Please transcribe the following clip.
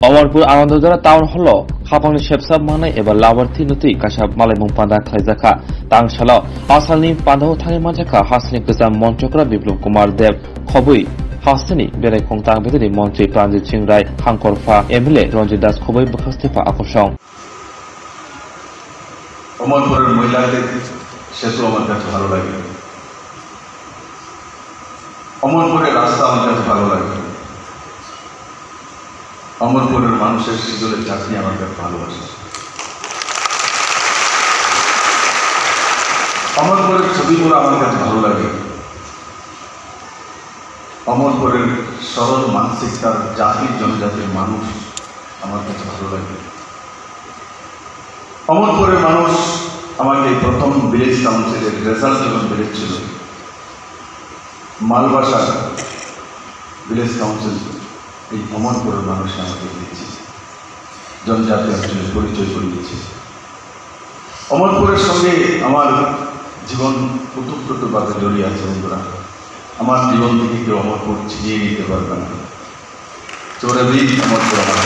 Amarpur आनंदजरा town हल खापांनि शेपसाब माने एबा लावार्थि नुति कासाब मालायमुं पान्दा खायजाखा तांसालाव आसालनि पान्दाव थाङै मानजाखा हासनि गोजाम मन्त्रकरा बिप्लब कुमार देव खबै हासनि बेरायखं तांबेदनि मन्त्री प्राणजित सिंह राय हांकरफा एमएलए रंजित दास खबै बखास्तेफा আকর্ষণ অমরপুরের মহিলাদের সেতু আমার কাছে ভালো লাগে, অমরপুরের রাস্তা আমার কাছে ভালো লাগে, অমরপুরের মানুষের সিঁদুরের চাকরি আমার কাছে ভালোবাসে, অমরপুরের ছবিগুলো আমার কাছে ভালো লাগে, অমরপুরের সরল মানসিকতার জাতির জনজাতির মানুষ আমার কাছে ভালো লাগে। অমরপুরের মানুষ আমাকে প্রথম ভিলেজ কাউন্সিলের রেজাল্ট যখন বেরোচ্ছিল, মালবাসা ভিলেজ কাউন্সিল এই অমরপুরের মানুষ আমাকে দিয়েছে, জনজাতি অঞ্চলের পরিচয় করিয়েছে। অমরপুরের সঙ্গে আমার জীবন ওতপ্রোতভাবে জড়িয়ে আছে বন্ধুরা। আমার জীবন থেকে কেউ অমরপুর ছিনিয়ে নিতে পারবে না। চোরাবি অমরপুর আমার